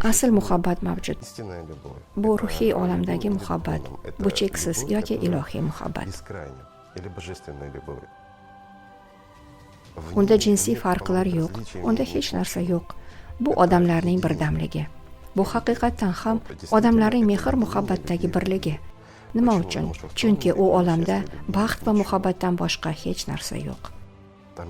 asl muhabbat mavjud. Bu ruhiy olamdagi muhabbat, bu cheksiz yoki ilohiy muhabbat. Unda jinsiy farqlar yo'q, unda hech narsa yo'q. Bu odamlarning birdamligi. Bu haqiqatan ham odamlarning mehr-muhabbatdagi birligi. Nima uchun? Chunki u olamda baxt va muhabbatdan boshqa hech narsa yo'q.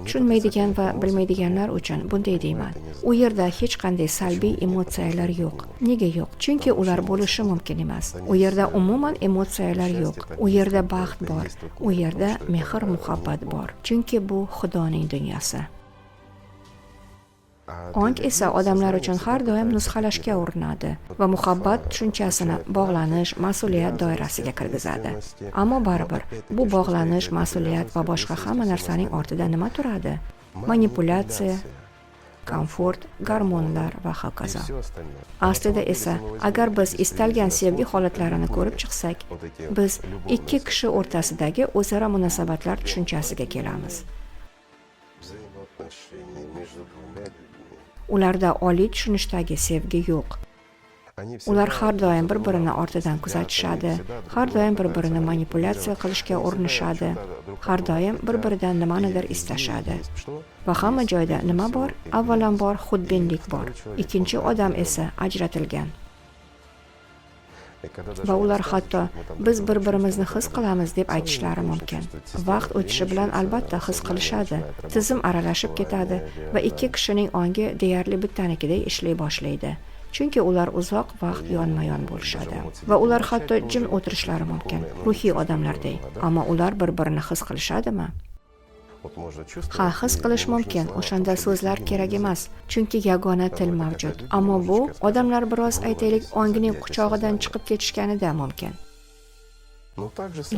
Tushunmaydigan va bilmaydiganlar uchun bunday deyman. U yerda hech qanday salbiy emotsiyalar yo'q. Nega yo'q? Chunki ular bo'lishi mumkin emas. U yerda umuman emotsiyalar yo'q. U yerda baxt bor. U yerda mehr-muhabbat bor. Chunki bu Xudoning dunyosi. Ong esa odamlar uchun har doim nusxalashga urinadi va muhabbat tushunchasini bog'lanish, mas'uliyat doirasiga kirgizadi. Ammo baribir bu bog'lanish, mas'uliyat va boshqa hamma narsaning ortida nima turadi? Manipulyatsiya, komfort, gormonlar va hokazo. Aslida esa, agar biz istalgan sevgi holatlarini ko'rib chiqsak, biz ikki kishi o'rtasidagi o'zaro munosabatlar tushunchasiga kelamiz. Ularda oliy tushunishdagi sevgi yo'q. Ular har doim bir-birini ortidan kuzatishadi, har doim bir-birini manipulyatsiya qilishga urinishadi, har doim bir-biridan nimanidir istashadi. Va hamma joyda nima bor? Avvalambor xudbinlik bor. Ikkinchi odam esa ajratilgan. Va ular hatto biz bir-birimizni his qilamiz deb aytishlari mumkin. Vaqt o'tishi bilan albatta his qilishadi. Tizim aralashib ketadi va ikki kishining ongi deyarli bittanikiday ishlay boshlaydi. Chunki ular uzoq vaqt yonma-yon bo'lishadi va ular hatto jim o'tirishlari mumkin, ruhiy odamlarday. Ammo ular bir-birini his qilishadimi? Ha, his qilish mumkin, o'shanda so'zlar kerak emas, chunki yagona til mavjud. Ammo bu odamlar biroz aytaylik ongning quchog'idan chiqib ketishganida mumkin.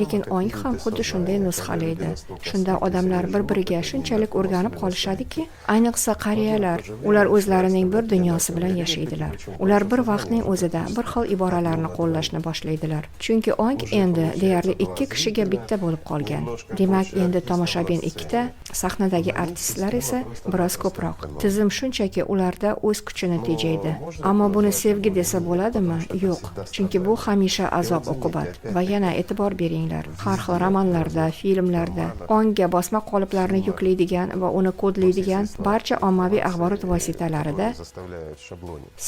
Lekin ong ham xuddi shunday nusxalaydi. Shunda odamlar bir-biriga shunchalik o'rganib qolishadiki, ayniqsa qariyalar, ular o'zlarining bir dunyosi bilan yashaydilar. Ular bir vaqtning o'zida bir xil iboralarni qo'llashni boshlaydilar. Chunki ong endi deyarli ikki kishiga bitta bo'lib qolgan. Demak, endi tomoshabin ikkita, sahnadagi artistlar esa biroz ko'proq. Tizim shunchaki ularda o'z kuchini tejaydi. Ammo buni sevgi desa bo'ladimi? Yo'q. Chunki bu hamisha azob-uqubat. Va yana e'tibor beringlar. Har xil romanlarda, filmlarda ongga bosma qoliplarni yuklaydigan va uni kodlaydigan barcha ommaviy axborot vositalarida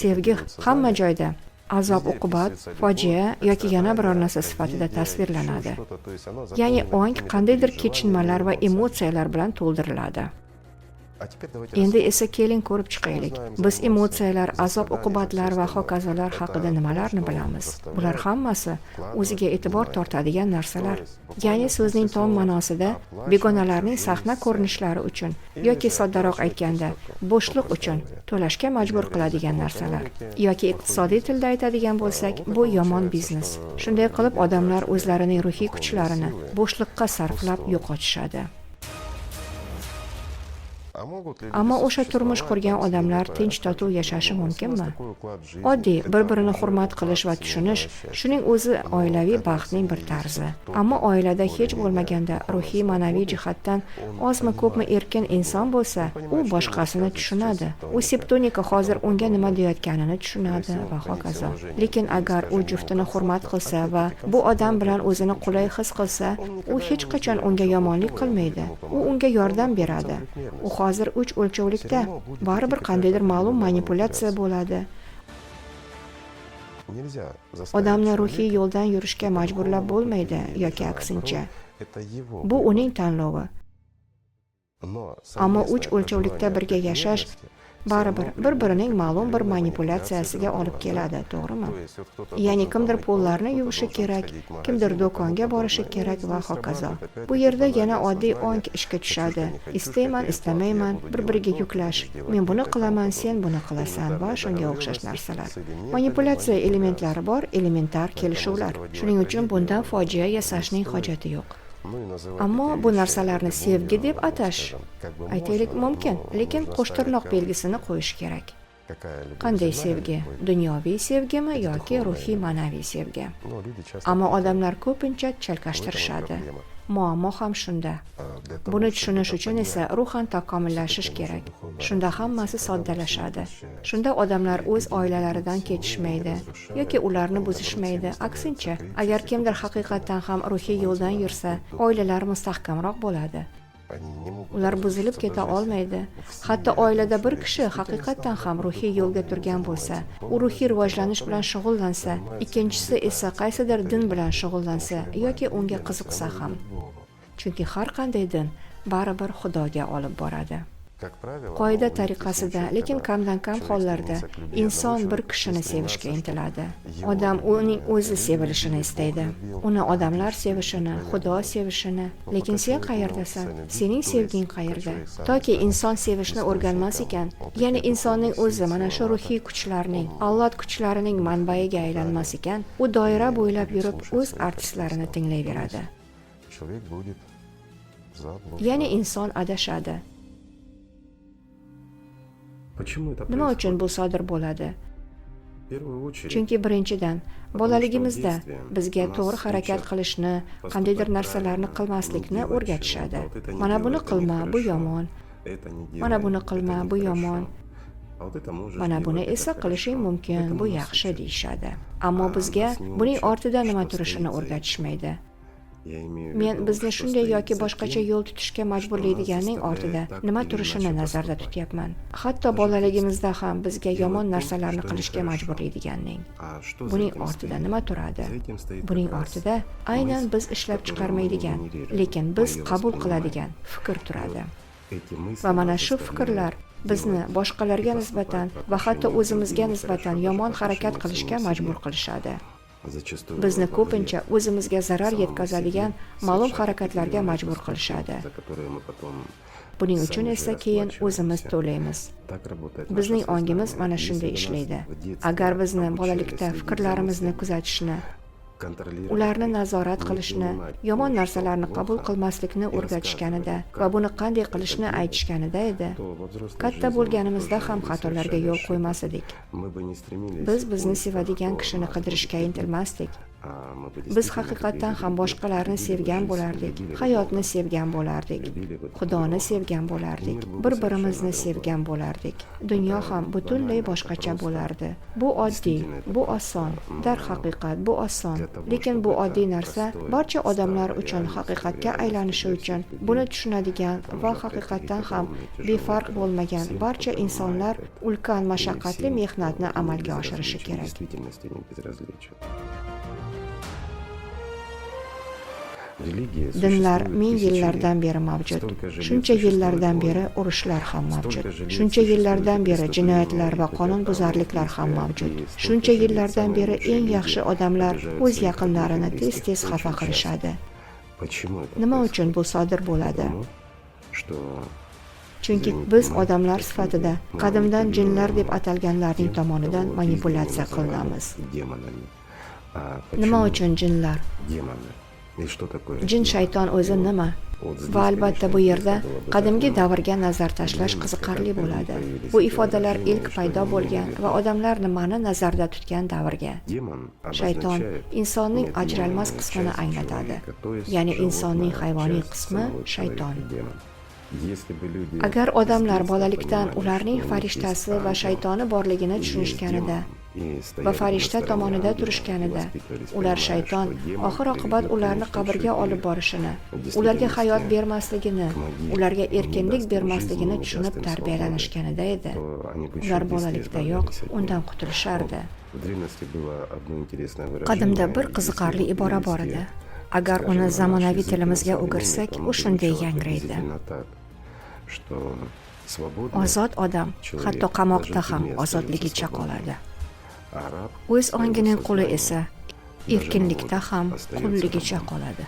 sevgi hamma joyda azob-uqubat, fojia yoki yana biror narsa sifatida tasvirlanadi. Ya'ni ong qandaydir kechinmalar va emotsiyalar bilan to'ldiriladi. Endi esa keling ko'rib chiqaylik. Biz emotsiyalar, azob-uqubatlar va hokazolar haqida nimalarni bilamiz? Bular hammasi o'ziga e'tibor tortadigan narsalar. Ya'ni so'zning tom ma'nosida begonalarning sahna ko'rinishlari uchun yoki soddaroq aytganda, bo'shliq uchun to'lashga majbur qiladigan narsalar. Yoki iqtisodiy tilda aytadigan bo'lsak, bu yomon biznes. Shunday qilib odamlar o'zlarining ruhiy kuchlarini bo'shliqqa sarflab yo'qotishadi. Ammo o'sha turmush qurgan odamlar tinch totuv yashashi mumkinmi? Oddiy bir-birini hurmat qilish va tushunish, shuning o'zi oilaviy baxtning bir tarzi. Ammo oilada hech bo'lmaganda ruhiy, ma'naviy jihatdan ozmi ko'pmi erkin inson bo'lsa, u boshqasini tushunadi. U septonika hozir unga nima deyotganini tushunadi va hokazo. Lekin agar u juftini hurmat qilsa va bu odam bilan o'zini qulay his qilsa, u hech qachon unga yomonlik qilmaydi. U unga yordam beradi. U hozir 3 o'lchovlikda baribir qandaydir ma'lum manipulyatsiya bo'ladi. Odamni ruhiy yo'ldan yurishga majburlab bo'lmaydi yoki aksincha. Bu uning tanlovi. Ammo 3 o'lchovlikda birga yashash baribir bir-birining ma'lum bir manipulyatsiyasiga olib keladi, to'g'rimi? Ya'ni kimdir pollarni yuvishi kerak, kimdir do'konga borishi kerak va hokazo. Bu yerda yana oddiy ong ishga tushadi. Istayman, istamayman, bir-biriga yuklash. Men buni qilaman, sen buni qilasan va shunga o'xshash narsalar. Manipulyatsiya elementlari bor, elementar kelishuvlar. Shuning uchun bundan fojia yasashning hojati yo'q. Ammo bu narsalarni sevgi deb atash, aytaylik mumkin, lekin qo'shtirnoq belgisini qo'yish kerak. Qanday sevgi? Dunyoviy sevgimi yoki ruhiy, ma'naviy sevgi? Ammo odamlar ko'pincha chalkashtirishadi. Muammo ham shunda. Buni tushunish uchun esa ruhan takomillashish kerak. Shunda hammasi soddalashadi. Shunda odamlar o'z oilalaridan ketishmaydi yoki ularni buzishmaydi. Aksincha, agar kimdir haqiqatan ham ruhiy yo'ldan yursa, oilalar mustahkamroq bo'ladi. Ular buzilib keta olmaydi. Hatto oilada bir kishi haqiqatan ham ruhiy yo'lga turgan bo'lsa, u ruhiy rivojlanish bilan shug'ullansa, ikkinchisi esa qaysidir din bilan shug'ullansa yoki unga qiziqsa ham. Chunki har qanday din baribir Xudoga olib boradi. Qoida tariqasida, lekin kamdan kam hollarda inson bir kishini sevishga intiladi. Odam uning o'zi sevilishini istaydi. Uni odamlar sevishini, Xudo sevishini. Lekin sen qayerdasan? Sening sevging qayerda? Toki inson sevishni o'rganmas ekan, ya'ni insonning o'zi mana shu ruhiy kuchlarning, Alloh kuchlarining manbaiga aylanmas ekan, u doira bo'ylab yurib o'z artistlarini tinglayveradi. Ya'ni inson adashadi. Nima uchun bu sodir bo'ladi? Chunki birinchidan, bolaligimizda bizga to'g'ri harakat qilishni, qandaydir narsalarni qilmaslikni o'rgatishadi. Mana buni qilma, bu yomon. Mana buni qilma, bu yomon. Mana buni esa qilishing mumkin, bu yaxshi deyishadi. Ammo bizga buning ortida nima turishini o'rgatishmaydi. Men bizni shunday yoki boshqacha yo'l tutishga majburlaydiganning ortida nima turishini nazarda tutyapman. Hatto bolaligimizda ham bizga yomon narsalarni qilishga majburlaydiganning. Buning ortida nima turadi? Buning ortida aynan biz ishlab chiqarmaydigan, lekin biz qabul qiladigan fikr turadi. Va mana shu fikrlar bizni boshqalarga nisbatan va hatto o'zimizga nisbatan yomon harakat qilishga majbur qilishadi. Bizni ko'pincha o'zimizga zarar yetkazadigan ma'lum harakatlarga majbur qilishadi. Buning uchun esa keyin o'zimiz to'laymiz. Bizning ongimiz mana shunday ishlaydi. Agar bizni bolalikda fikrlarimizni kuzatishni, ularni nazorat qilishni, yomon narsalarni qabul qilmaslikni o'rgatishganida va buni qanday qilishni aytishganida edi, katta bo'lganimizda ham xatolarga yo'l qo'ymas edik. Biz bizni sevadigan kishini qidirishga intilmasdik. Biz haqiqatan ham boshqalarni sevgan bo'lardik, hayotni sevgan bo'lardik, Xudoni sevgan bo'lardik, bir-birimizni sevgan bo'lardik. Dunyo ham butunlay boshqacha bo'lardi. Bu oddiy, bu oson, darhaqiqat bu oson, lekin bu oddiy narsa barcha odamlar uchun haqiqatga aylanishi uchun buni tushunadigan va haqiqatan ham befarq bo'lmagan barcha insonlar ulkan mashaqqatli mehnatni amalga oshirishi kerak. Dinlar ming yillardan beri mavjud. Shuncha yillardan beri urushlar ham mavjud. Shuncha yillardan beri jinoyatlar va qonunbuzarliklar ham mavjud. Shuncha yillardan beri eng yaxshi odamlar o'z yaqinlarini tez-tez xafa qilishadi. Nima uchun bu sodir bo'ladi? Chunki biz odamlar sifatida qadimdan jinlar deb atalganlarning tomonidan manipulyatsiya qilinamiz. Nima uchun jinlar? Jin shayton o'zi nima? Va albatta bu yerda qadimgi davrga nazar tashlash qiziqarli bo'ladi. Bu ifodalar ilk paydo bo'lgan va odamlar nimani nazarda tutgan davrga. Shayton insonning ajralmas qismini anglatadi. Ya'ni insonning hayvoniy qismi shayton. Agar odamlar bolalikdan ularning farishtasi va shaytoni borligini tushunishganida va farishta tomonida turishganida, ular shayton oxir-oqibat ularni qabrga olib borishini, ularga hayot bermasligini, ularga erkinlik bermasligini tushunib tarbiyalanishganida edi. Ular bolalikdayoq undan qutulishardi. Qadimda bir qiziqarli ibora bor edi. Agar uni zamonaviy tilimizga o'girsak, u shunday yangraydi. Ozod odam hatto qamoqda ham ozodligicha qoladi. O'z ongining quli esa erkinlikda ham qulligicha qoladi.